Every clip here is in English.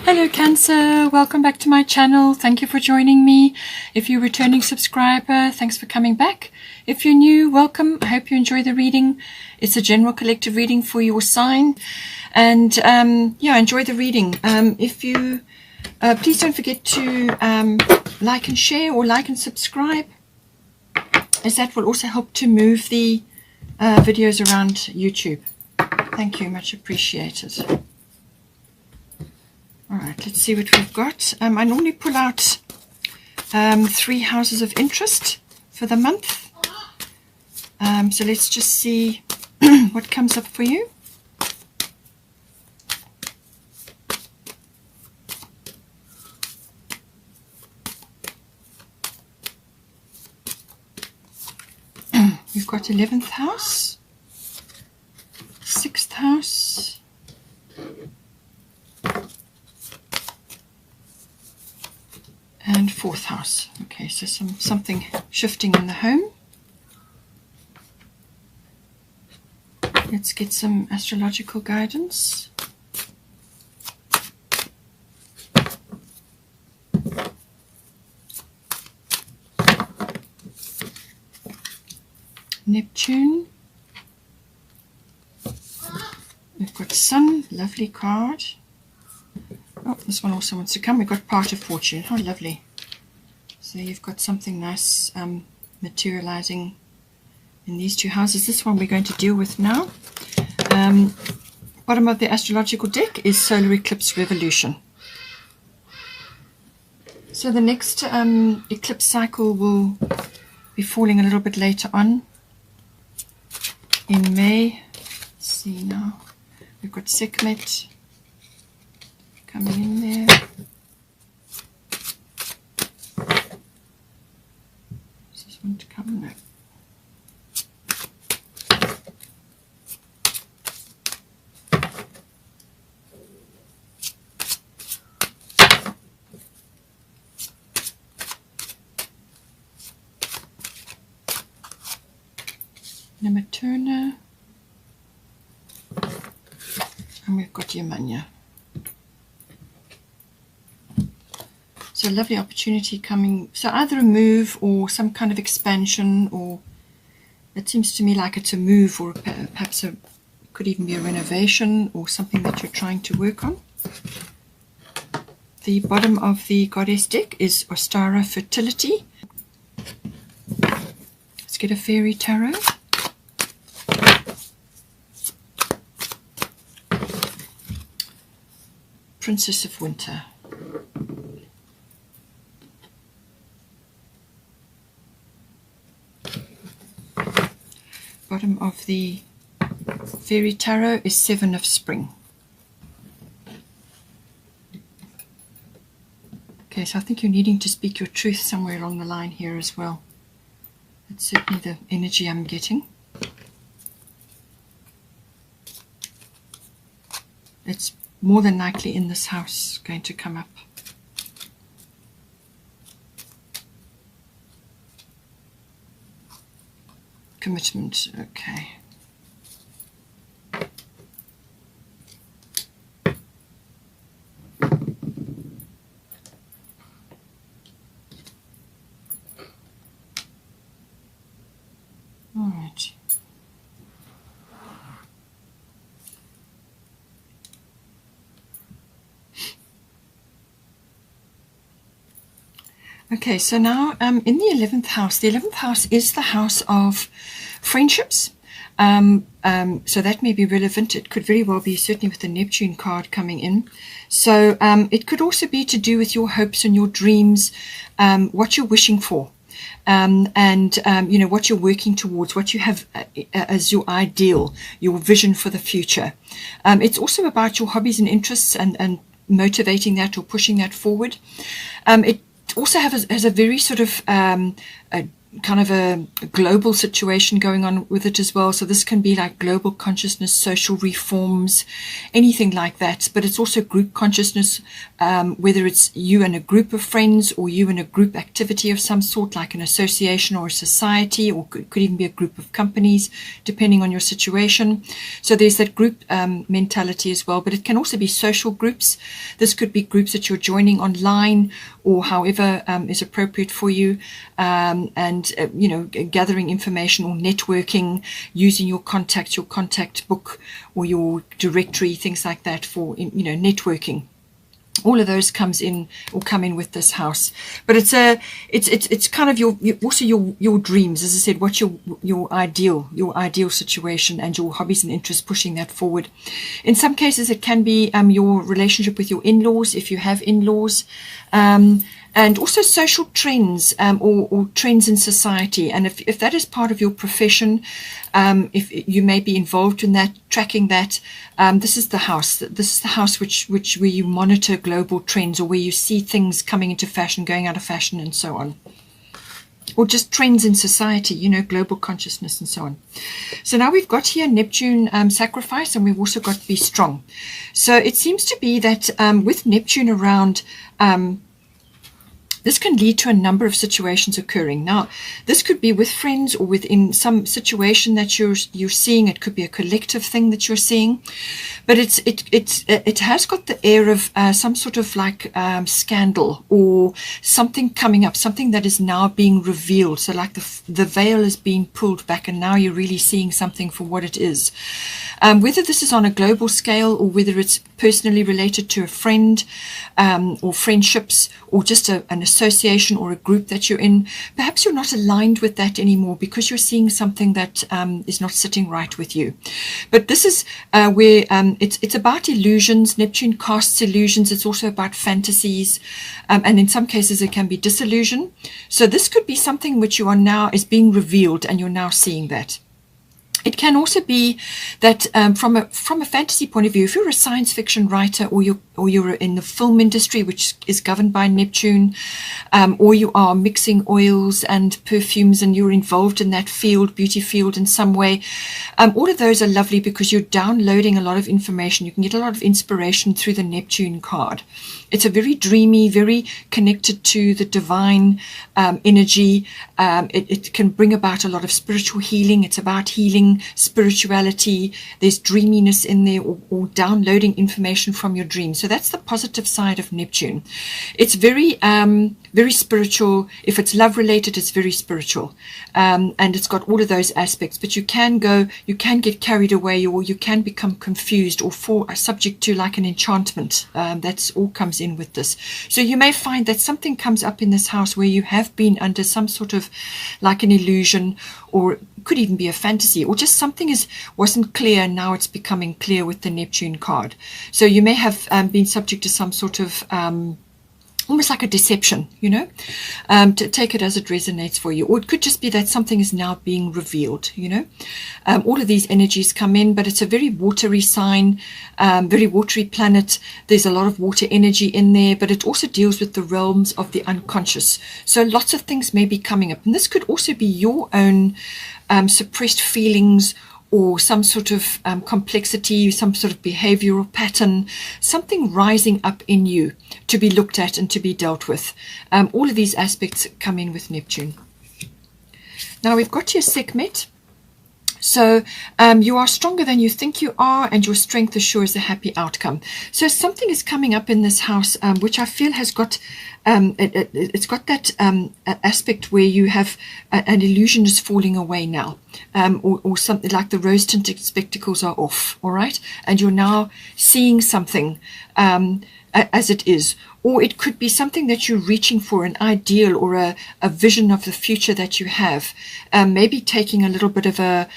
Hello Cancer, welcome back to my channel. Thank you for joining me. If you're a returning subscriber, thanks for coming back. If you're new, welcome. I hope you enjoy the reading. It's a general collective reading for your sign, and enjoy the reading. If you please don't forget to like and share, or like and subscribe, as that will also help to move the videos around YouTube. Thank you, much appreciated. All right, let's see what we've got. I normally pull out 3 houses of interest for the month. So let's just see what comes up for you. We've got 11th house, 6th house, and 4th house. Okay, so something shifting in the home. Let's get some astrological guidance. Neptune. We've got Sun, lovely card. Oh, this one also wants to come. We've got Part of Fortune. How lovely. So you've got something nice materializing in these 2 houses. This one we're going to deal with now. Bottom of the astrological deck is Solar Eclipse Revolution. So the next eclipse cycle will be falling a little bit later on in May. Let's see now. We've got Sekhmet coming in there. Does this want to come? No. Nematurna. And we've got Yemanya. So a lovely opportunity coming. So either a move or some kind of expansion, or it seems to me like it's a move, or perhaps could even be a renovation or something that you're trying to work on. The bottom of the goddess deck is Ostara Fertility. Let's get a fairy tarot. Princess of Winter. Bottom of the fairy tarot is 7 of Spring. Okay, so I think you're needing to speak your truth somewhere along the line here as well. That's certainly the energy I'm getting. It's more than likely in this house going to come up. Commitment, okay. All right. Okay, so now in the 11th house is the house of friendships. So that may be relevant. It could very well be, certainly with the Neptune card coming in. So it could also be to do with your hopes and your dreams, what you're wishing for, and what you're working towards, what you have as your ideal, your vision for the future. It's also about your hobbies and interests, and motivating that or pushing that forward. It also has a very sort of kind of a global situation going on with it as well. So this can be like global consciousness, social reforms, anything like that. But it's also group consciousness, whether it's you and a group of friends or you and a group activity of some sort, like an association or a society, or could even be a group of companies, depending on your situation. So there's that group mentality as well. But it can also be social groups. This could be groups that you're joining online or however is appropriate for you, and gathering information or networking, using your contacts, your contact book or your directory, things like that for networking. All of those come in with this house. But it's kind of your dreams, as I said, what's your ideal situation and your hobbies and interests, pushing that forward. In some cases it can be your relationship with your in-laws, if you have in-laws, and also social trends, or trends in society. And if that is part of your profession, if you may be involved in that, tracking that, this is the house. This is the house where you monitor global trends, or where you see things coming into fashion, going out of fashion, and so on. Or just trends in society, global consciousness and so on. So now we've got here Neptune sacrifice, and we've also got be strong. So it seems to be that with Neptune around, this can lead to a number of situations occurring. Now, this could be with friends or within some situation that you're seeing. It could be a collective thing that you're seeing, but it has got the air of some sort of like scandal or something coming up, something that is now being revealed. So like the veil is being pulled back, and now you're really seeing something for what it is. Whether this is on a global scale or whether it's personally related to a friend, or friendships, or just an association or a group that you're in, perhaps you're not aligned with that anymore because you're seeing something that is not sitting right with you. But this is where it's about illusions. Neptune casts illusions. It's also about fantasies, and in some cases it can be disillusion. So this could be something which you are now is being revealed, and you're now seeing that. It can also be that from a fantasy point of view, if you're a science fiction writer, or you're in the film industry, which is governed by Neptune, or you are mixing oils and perfumes and you're involved in that field, beauty field in some way, all of those are lovely because you're downloading a lot of information. You can get a lot of inspiration through the Neptune card. It's a very dreamy, very connected to the divine energy. It can bring about a lot of spiritual healing. It's about healing, spirituality. There's dreaminess in there, or downloading information from your dreams. So that's the positive side of Neptune. It's very very spiritual. If it's love related, it's very spiritual, and it's got all of those aspects. But you can get carried away, or you can become confused, or subject to like an enchantment. That's all comes in with this. So you may find that something comes up in this house where you have been under some sort of like an illusion, or could even be a fantasy, or just something wasn't clear, and now it's becoming clear with the Neptune card. So you may have been subject to some sort of almost like a deception, to take it as it resonates for you. Or it could just be that something is now being revealed, all of these energies come in, but it's a very watery sign, very watery planet. There's a lot of water energy in there, but it also deals with the realms of the unconscious. So lots of things may be coming up, and this could also be your own suppressed feelings, or some sort of complexity, some sort of behavioral pattern, something rising up in you to be looked at and to be dealt with. All of these aspects come in with Neptune. Now we've got your Sekhmet. So you are stronger than you think you are, and your strength assures a happy outcome. So something is coming up in this house, which I feel has got it's got that aspect where you have an illusion is falling away now, or something like the rose-tinted spectacles are off, all right, and you're now seeing something as it is. Or it could be something that you're reaching for, an ideal or a vision of the future that you have. Maybe taking a little bit of a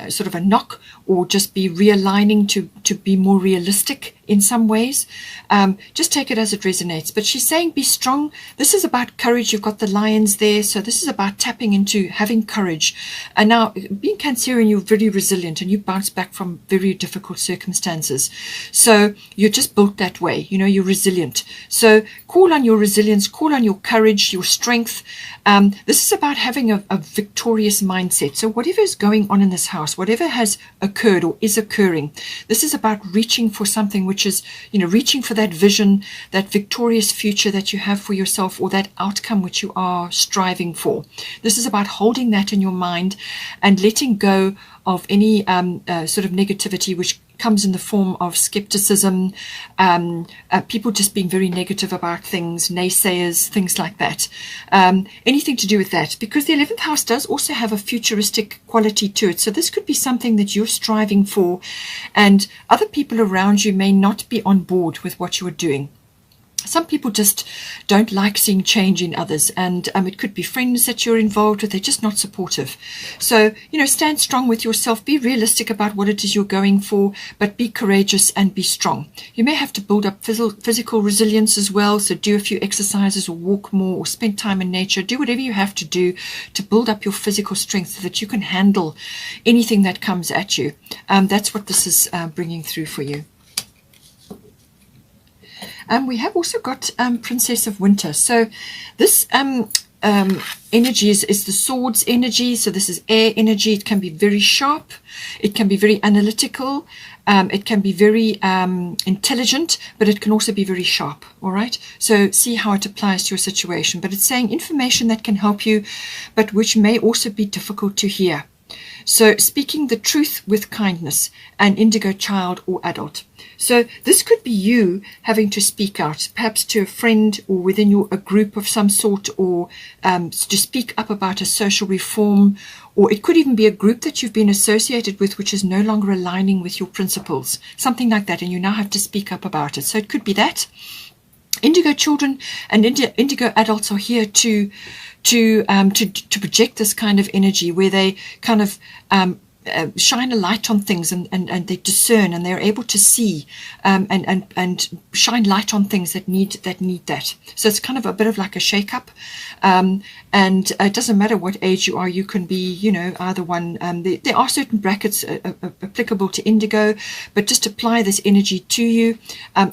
sort of a knock, or just be realigning to be more realistic in some ways. Just take it as it resonates. But she's saying be strong. This is about courage. You've got the lions there. So this is about tapping into having courage. And now being Cancerian, you're very resilient and you bounce back from very difficult circumstances. So you're just built that way. You're resilient. right? So call on your resilience, call on your courage, your strength. This is about having a victorious mindset. So whatever is going on in this house, whatever has occurred or is occurring, this is about reaching for something which is, reaching for that vision, that victorious future that you have for yourself, or that outcome which you are striving for. This is about holding that in your mind and letting go of any sort of negativity which comes in the form of skepticism, people just being very negative about things, naysayers, things like that. Anything to do with that, because the 11th house does also have a futuristic quality to it. So this could be something that you're striving for, and other people around you may not be on board with what you're doing. Some people just don't like seeing change in others, and it could be friends that you're involved with. They're just not supportive. So, stand strong with yourself. Be realistic about what it is you're going for, but be courageous and be strong. You may have to build up physical resilience as well. So do a few exercises, or walk more, or spend time in nature. Do whatever you have to do to build up your physical strength so that you can handle anything that comes at you. That's what this is bringing through for you. We have also got Princess of Winter. So this energy is the swords energy. So this is air energy. It can be very sharp. It can be very analytical. It can be very intelligent, but it can also be very sharp. All right. So see how it applies to your situation. But it's saying information that can help you, but which may also be difficult to hear. So speaking the truth with kindness, an indigo child or adult. So this could be you having to speak out, perhaps to a friend or within a group of some sort, or to speak up about a social reform, or it could even be a group that you've been associated with which is no longer aligning with your principles, something like that, and you now have to speak up about it. So it could be that. Indigo children and indigo adults are here to project this kind of energy where they kind of shine a light on things, and they discern, and they're able to see and shine light on things that need that. So it's kind of a bit of like a shake-up, and it doesn't matter what age you are. You can be, either one. There are certain brackets applicable to indigo, but just apply this energy to you.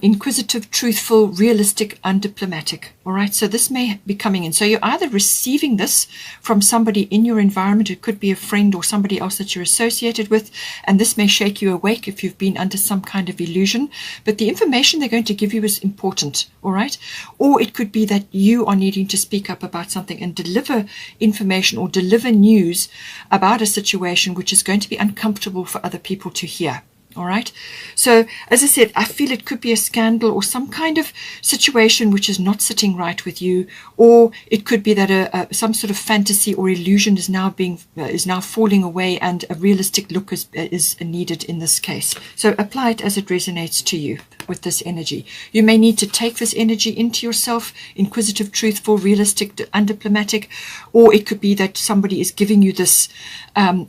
Inquisitive, truthful, realistic, undiplomatic. All right, so this may be coming in. So you're either receiving this from somebody in your environment. It could be a friend or somebody else that you're associated with, and this may shake you awake if you've been under some kind of illusion. But the information they're going to give you is important. All right, or it could be that you are needing to speak up about something and deliver information or deliver news about a situation which is going to be uncomfortable for other people to hear. All right. So as I said, I feel it could be a scandal or some kind of situation which is not sitting right with you, or it could be that some sort of fantasy or illusion is now falling away, and a realistic look is needed in this case. So apply it as it resonates to you with this energy. You may need to take this energy into yourself, inquisitive, truthful, realistic, undiplomatic, or it could be that somebody is giving you this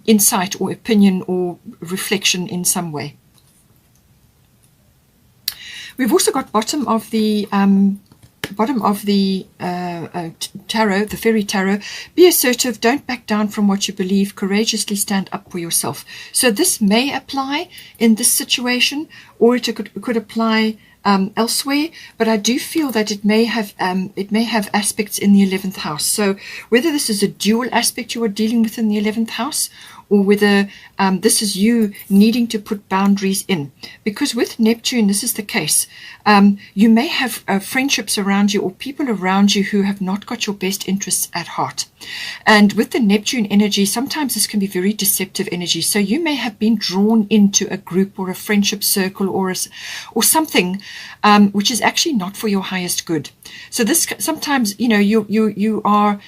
insight or opinion or reflection in some way. We've also got bottom of the tarot, the fairy tarot. Be assertive, don't back down from what you believe, courageously stand up for yourself. So this may apply in this situation, or it could apply elsewhere, but I do feel that it may have aspects in the 11th house. So whether this is a dual aspect you are dealing with in the 11th house, or whether this is you needing to put boundaries in. Because with Neptune, this is the case. You may have friendships around you or people around you who have not got your best interests at heart. And with the Neptune energy, sometimes this can be very deceptive energy. So you may have been drawn into a group or a friendship circle or something which is actually not for your highest good. So this sometimes, you are...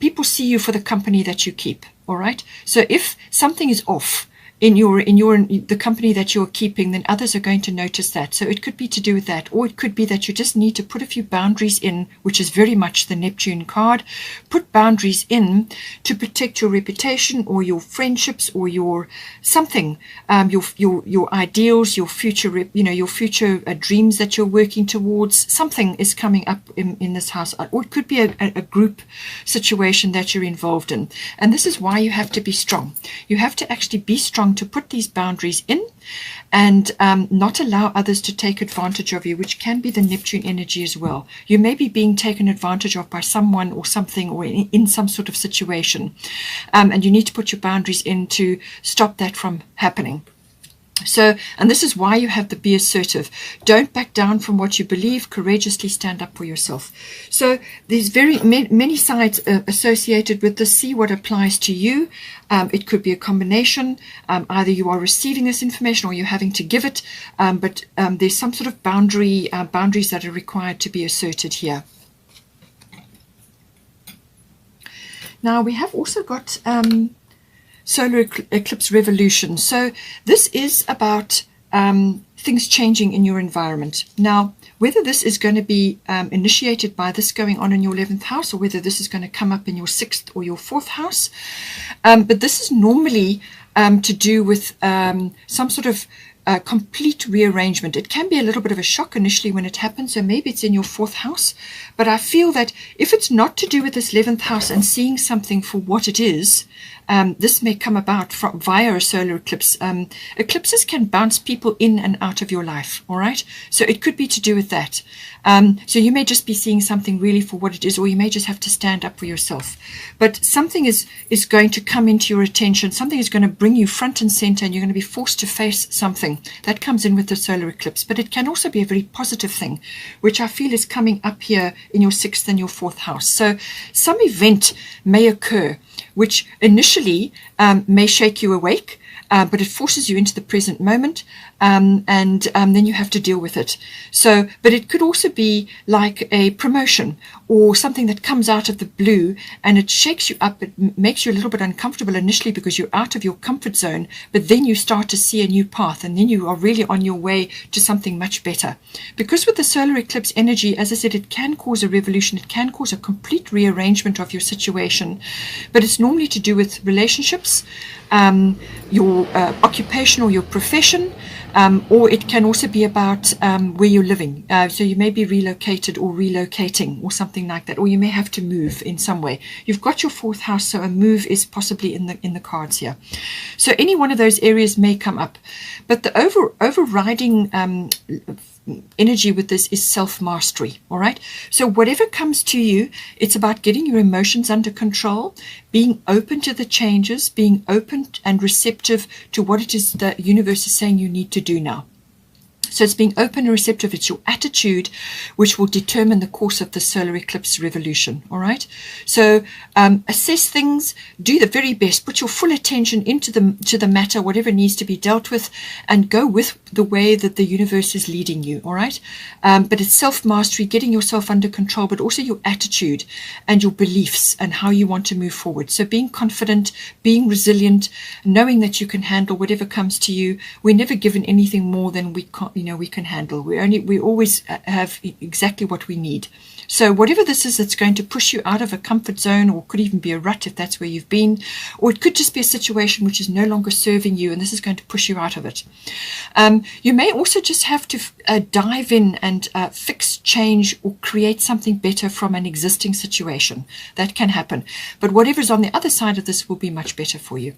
people see you for the company that you keep. All right. So if something is off in the company that you're keeping, then others are going to notice that. So it could be to do with that, or it could be that you just need to put a few boundaries in, which is very much the Neptune card. Put boundaries in to protect your reputation or your friendships or your something, your ideals, your future, your future dreams that you're working towards. Something is coming up in this house, or it could be a group situation that you're involved in. And this is why you have to be strong. You have to actually be strong strong to put these boundaries in and not allow others to take advantage of you, which can be the Neptune energy as well. You may be being taken advantage of by someone or something, or in some sort of situation, and you need to put your boundaries in to stop that from happening. So, and this is why you have the be assertive. Don't back down from what you believe. Courageously stand up for yourself. So there's many sides associated with this. See what applies to you. It could be a combination. Either you are receiving this information or you're having to give it. But there's some sort of boundaries that are required to be asserted here. Now we have also got solar eclipse revolution. So this is about things changing in your environment. Now, whether this is going to be initiated by this going on in your 11th house, or whether this is going to come up in your 6th or your 4th house, but this is normally to do with some sort of complete rearrangement. It can be a little bit of a shock initially when it happens, so maybe it's in your 4th house, but I feel that if it's not to do with this 11th house and seeing something for what it is, this may come about via a solar eclipse. Eclipses can bounce people in and out of your life, all right? So it could be to do with that. So you may just be seeing something really for what it is, or you may just have to stand up for yourself. But something is going to come into your attention. Something is going to bring you front and center, and you're going to be forced to face something. That comes in with the solar eclipse. But it can also be a very positive thing, which I feel is coming up here in your 6th and your 4th house. So some event may occur which initially may shake you awake, but it forces you into the present moment, and then you have to deal with it. So, but it could also be like a promotion or something that comes out of the blue, and it shakes you up. It makes you a little bit uncomfortable initially because you're out of your comfort zone, but then you start to see a new path, and then you are really on your way to something much better. Because with the solar eclipse energy, as I said, it can cause a revolution. It can cause a complete rearrangement of your situation, but it's normally to do with relationships, your occupation or your profession, or it can also be about where you're living. So you may be relocated or relocating or something like that, or you may have to move in some way. You've got your 4th house, so a move is possibly in the cards here. So any one of those areas may come up, but the overriding energy with this is self-mastery. All right, so whatever comes to you, it's about getting your emotions under control, being open to the changes, being open and receptive to what it is the universe is saying you need to do now. So it's being open and receptive. It's your attitude which will determine the course of the solar eclipse revolution. All right. So assess things, do the very best, put your full attention into the matter, whatever needs to be dealt with, and go with the way that the universe is leading you. All right. But it's self-mastery, getting yourself under control, but also your attitude and your beliefs and how you want to move forward. So being confident, being resilient, knowing that you can handle whatever comes to you. We're never given anything more than we can handle. We always have exactly what we need. So whatever this is, that's going to push you out of a comfort zone, or could even be a rut if that's where you've been, or it could just be a situation which is no longer serving you, and this is going to push you out of it. You may also just have to dive in and fix, change, or create something better from an existing situation. That can happen. But whatever's on the other side of this will be much better for you.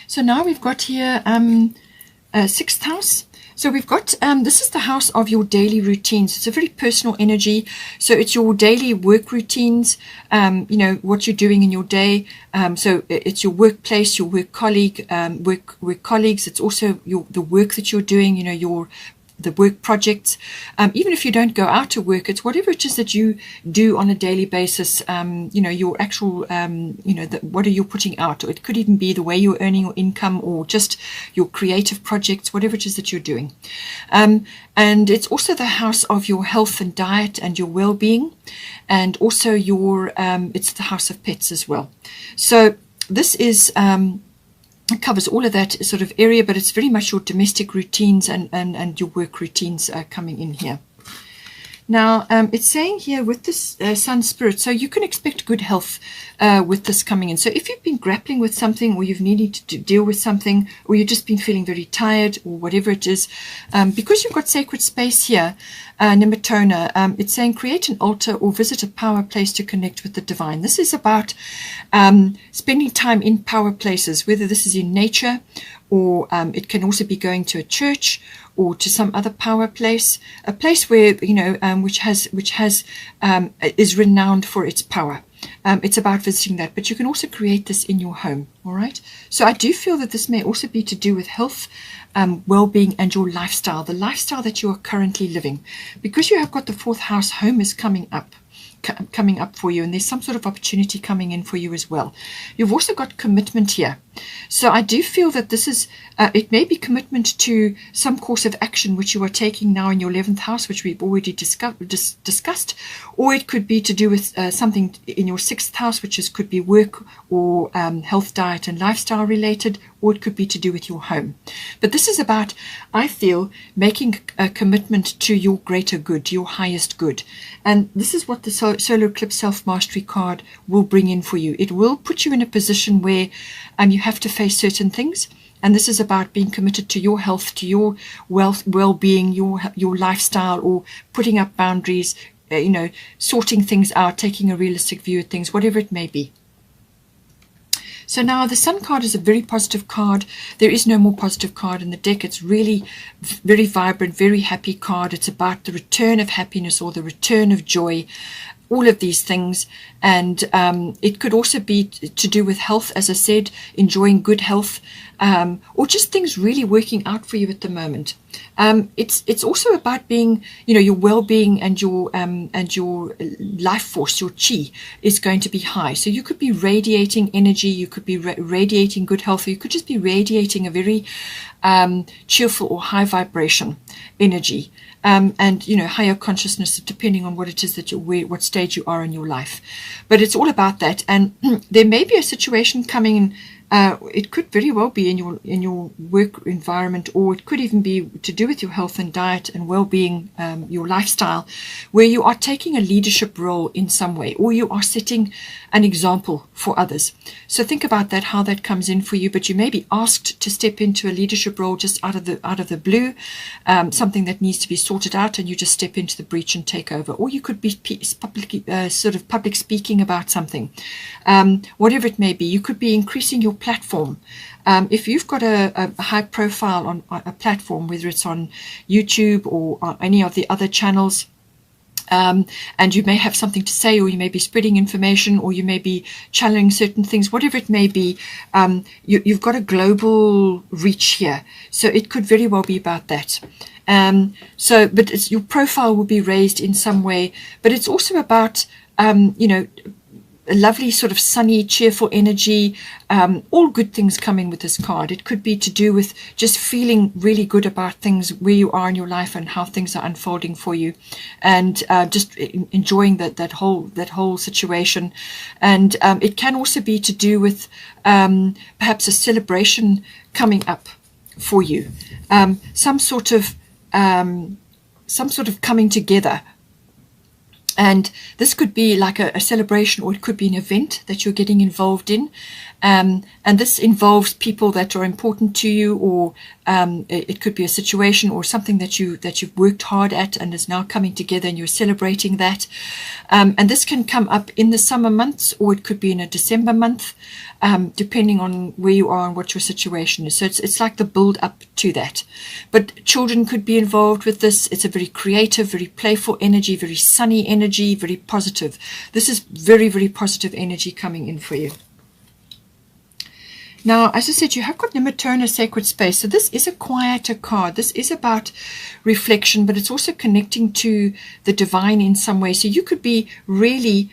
So now we've got here 6th house. So we've got, this is the house of your daily routines. It's a very personal energy. So it's your daily work routines, what you're doing in your day. So it's your workplace, your work colleague, work colleagues. It's also the work that you're doing, the work projects. Even if you don't go out to work, it's whatever it is that you do on a daily basis, your actual, what are you putting out? Or it could even be the way you're earning your income, or just your creative projects, whatever it is that you're doing. And it's also the house of your health and diet and your well-being, and also it's the house of pets as well. So this is, it covers all of that sort of area, but it's very much your domestic routines and your work routines coming in here. Now, it's saying here with this Sun Spirit, so you can expect good health with this coming in. So if you've been grappling with something, or you've needed to deal with something, or you've just been feeling very tired, or whatever it is, because you've got sacred space here, Nematona. It's saying create an altar or visit a power place to connect with the divine. This is about spending time in power places, whether this is in nature, or it can also be going to a church or to some other power place, a place where, which is renowned for its power. It's about visiting that, but you can also create this in your home. All right. So I do feel that this may also be to do with health, well-being, and your lifestyle, the lifestyle that you are currently living, because you have got the 4th house. Home is coming up for you, and there's some sort of opportunity coming in for you as well. You've also got commitment here. So I do feel that this is, it may be commitment to some course of action which you are taking now in your 11th house, which we've already discussed, or it could be to do with something in your 6th house, which could be work or health, diet, and lifestyle related, or it could be to do with your home. But this is about, I feel, making a commitment to your greater good, your highest good. And this is what the Solar Eclipse Self-Mastery card will bring in for you. It will put you in a position where you have to face certain things. And this is about being committed to your health, to your well-being, your lifestyle, or putting up boundaries, sorting things out, taking a realistic view of things, whatever it may be. So now the Sun card is a very positive card. There is no more positive card in the deck. It's really very vibrant, very happy card. It's about the return of happiness or the return of joy, all of these things. And it could also be to do with health, as I said, enjoying good health, or just things really working out for you at the moment. It's also about being, your well-being and your life force, your chi is going to be high. So you could be radiating energy, you could be radiating good health, or you could just be radiating a very cheerful or high vibration energy. And higher consciousness, depending on what it is that what stage you are in your life. But it's all about that. And there may be a situation coming in. It could very well be in your work environment, or it could even be to do with your health and diet and well-being, your lifestyle, where you are taking a leadership role in some way, or you are setting an example for others. So think about that, how that comes in for you. But you may be asked to step into a leadership role just out of the blue, something that needs to be sorted out, and you just step into the breach and take over. Or you could be public speaking about something, whatever it may be. You could be increasing your platform. If you've got a high profile on a platform, whether it's on YouTube or on any of the other channels, and you may have something to say, or you may be spreading information, or you may be channeling certain things, whatever it may be, you've got a global reach here. So it could very well be about that. But your profile will be raised in some way. But it's also about, a lovely sort of sunny, cheerful energy, all good things coming with this card. It could be to do with just feeling really good about things, where you are in your life and how things are unfolding for you, and just enjoying that whole situation. And it can also be to do with perhaps a celebration coming up for you, some sort of coming together. And this could be like a celebration, or it could be an event that you're getting involved in. And this involves people that are important to you, or it could be a situation or something that you've worked hard at and is now coming together, and you're celebrating that. And this can come up in the summer months, or it could be in a December month, depending on where you are and what your situation is. So it's like the build up to that. But children could be involved with this. It's a very creative, very playful energy, very sunny energy, very positive. This is very, very positive energy coming in for you. Now, as I said, you have got Nematona, Sacred Space. So this is a quieter card. This is about reflection, but it's also connecting to the divine in some way. So you could be really,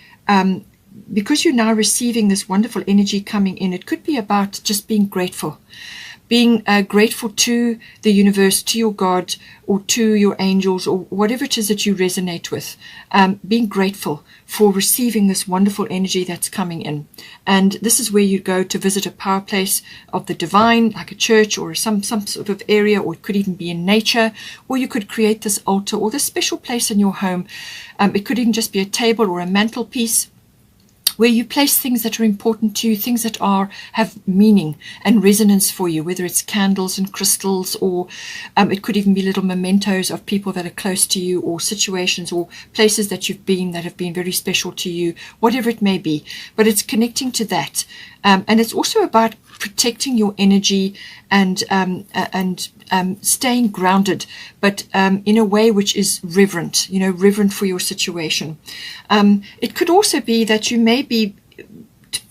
because you're now receiving this wonderful energy coming in, it could be about just being grateful. Being grateful to the universe, to your God, or to your angels, or whatever it is that you resonate with. Being grateful for receiving this wonderful energy that's coming in. And this is where you go to visit a power place of the divine, like a church or some sort of area, or it could even be in nature, or you could create this altar or this special place in your home. It could even just be a table or a mantelpiece, where you place things that are important to you, things that have meaning and resonance for you, whether it's candles and crystals, or it could even be little mementos of people that are close to you, or situations or places that you've been that have been very special to you, whatever it may be. But it's connecting to that. And it's also about protecting your energy and staying grounded, but in a way which is reverent, reverent for your situation. It could also be that you may be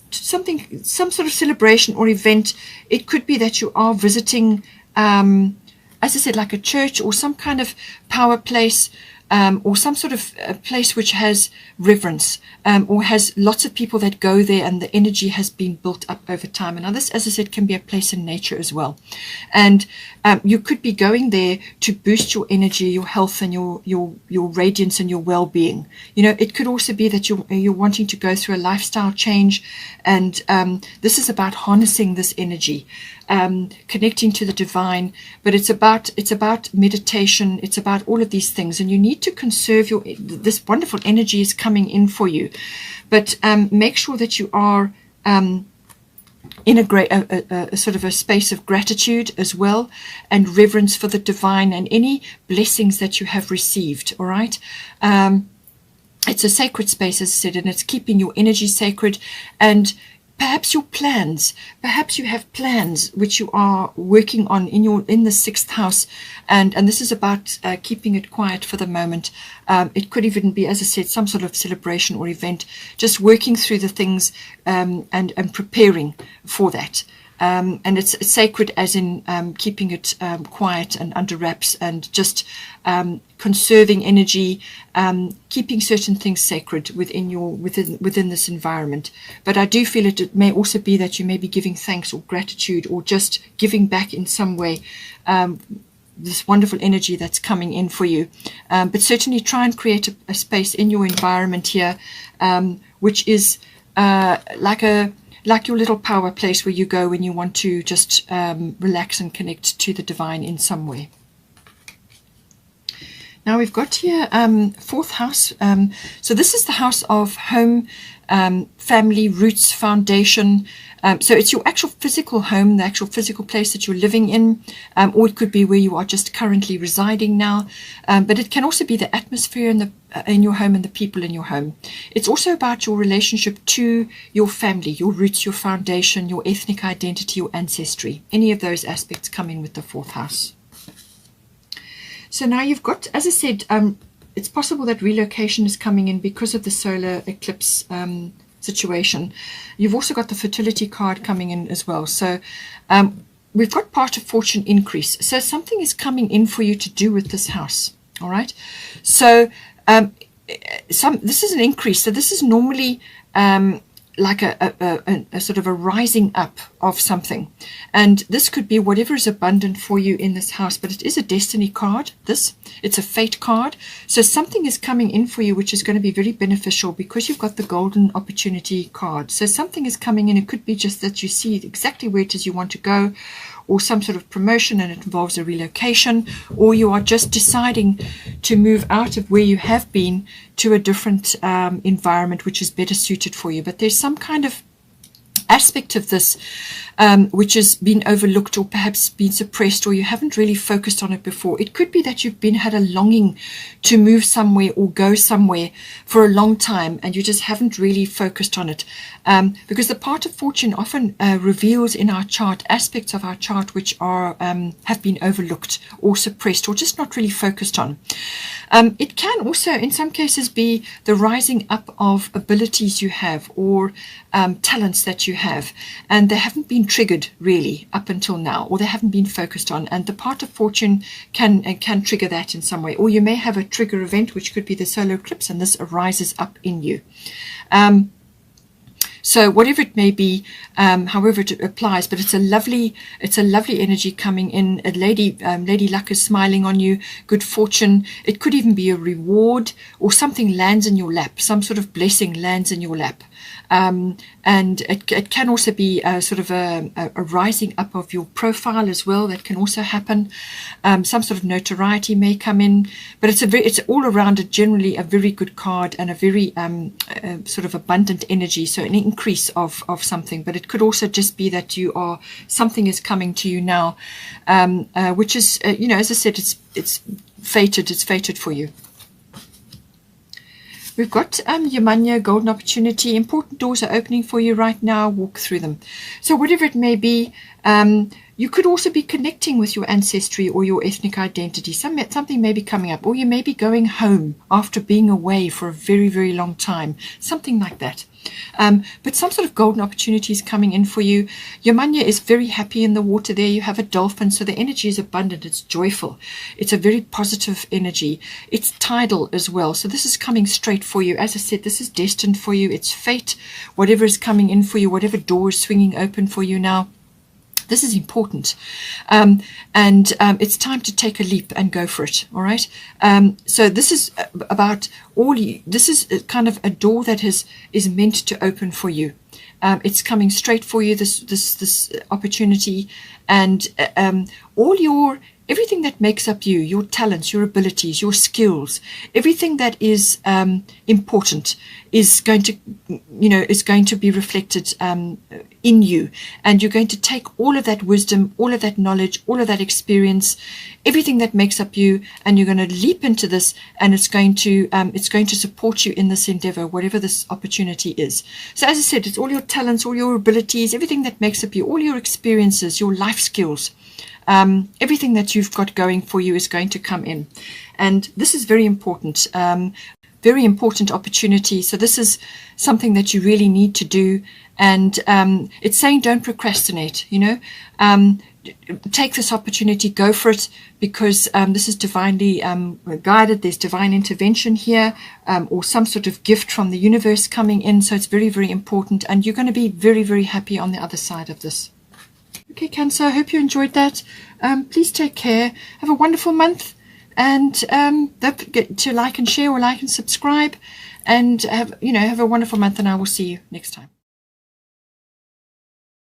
some sort of celebration or event. It could be that you are visiting, as I said, like a church or some kind of power place, or some sort of a place which has reverence, or has lots of people that go there, and the energy has been built up over time. And now this, as I said, can be a place in nature as well. And you could be going there to boost your energy, your health, and your radiance and your well-being. It could also be that you're wanting to go through a lifestyle change, and this is about harnessing this energy, connecting to the divine. But it's about meditation. It's about all of these things, and you need to conserve this wonderful energy is coming in for you, but make sure that you are in a sort of a space of gratitude as well, and reverence for the divine and any blessings that you have received. All right. It's a sacred space, as I said, and it's keeping your energy sacred. And perhaps your plans, perhaps you have plans which you are working on in the 6th house, and this is about keeping it quiet for the moment. It could even be, as I said, some sort of celebration or event, just working through the things and preparing for that. And it's sacred as in keeping it quiet and under wraps, and just conserving energy, keeping certain things sacred within this environment. But I do feel it may also be that you may be giving thanks or gratitude, or just giving back in some way, this wonderful energy that's coming in for you. But certainly try and create a space in your environment here, which is like your little power place where you go when you want to just relax and connect to the divine in some way. Now we've got here 4th house. So this is the house of home, family, roots, foundation. So it's your actual physical home, the actual physical place that you're living in, or it could be where you are just currently residing now. But it can also be the atmosphere in your home and the people in your home. It's also about your relationship to your family, your roots, your foundation, your ethnic identity, your ancestry. Any of those aspects come in with the 4th house. So now you've got, as I said, it's possible that relocation is coming in because of the solar eclipse situation. You've also got the fertility card coming in as well. So we've got part of fortune increase. So something is coming in for you to do with this house. All right. So this is an increase. So this is normally like a sort of a rising up of something, and this could be whatever is abundant for you in this house. But it is a destiny card. It's a fate card. So something is coming in for you which is going to be very beneficial, because you've got the golden opportunity card. So something is coming in. It could be just that you see exactly where it is you want to go, or some sort of promotion, and it involves a relocation, or you are just deciding to move out of where you have been to a different environment which is better suited for you. But there's some kind of aspect of this which has been overlooked, or perhaps been suppressed, or you haven't really focused on it before. It could be that you've had a longing to move somewhere or go somewhere for a long time, and you just haven't really focused on it, because the part of fortune often reveals in our chart aspects of our chart which are have been overlooked or suppressed, or just not really focused on. It can also in some cases be the rising up of abilities you have, or talents that you have, and they haven't been triggered really up until now, or they haven't been focused on, and the part of fortune can trigger that in some way. Or you may have a trigger event which could be the solar eclipse, and this arises up in you. So whatever it may be, however it applies, but it's a lovely energy coming in. A lady luck is smiling on you, good fortune. It could even be a reward, or something lands in your lap, some sort of blessing lands in your lap. And it can also be sort of a rising up of your profile as well. That can also happen. Some sort of notoriety may come in, but it's all around generally a very good card, and a very sort of abundant energy. So an increase of something, but it could also just be that something is coming to you now, which is as I said, it's fated for you. We've got Yamanya, golden opportunity. Important doors are opening for you right now. Walk through them. So whatever it may be, you could also be connecting with your ancestry or your ethnic identity. Something may be coming up, or you may be going home after being away for a very, very long time. Something like that. But some sort of golden opportunity is coming in for you. Yamanya is very happy in the water there. You have a dolphin, so the energy is abundant. It's joyful. It's a very positive energy. It's tidal as well. So this is coming straight for you. As I said, this is destined for you. It's fate. Whatever is coming in for you, whatever door is swinging open for you now, this is important, and it's time to take a leap and go for it. All right. So this is about this is kind of a door that is meant to open for you. It's coming straight for you. This opportunity, and everything that makes up you, your talents, your abilities, your skills, everything that is important is going to be reflected in you, and you're going to take all of that wisdom, all of that knowledge, all of that experience, everything that makes up you, and you're going to leap into this, and it's going to support you in this endeavor, whatever this opportunity is. So as I said, it's all your talents, all your abilities, everything that makes up you, all your experiences, your life skills. Everything that you've got going for you is going to come in, and this is very important. Very important opportunity. So this is something that you really need to do, and it's saying don't procrastinate. Take this opportunity, go for it, because this is divinely guided. There's divine intervention here, or some sort of gift from the universe coming in. So it's very, very important, and you're going to be very, very happy on the other side of this. Okay, Cancer, I hope you enjoyed that. Please take care. Have a wonderful month. And don't forget to like and share, or like and subscribe. And have a wonderful month, and I will see you next time.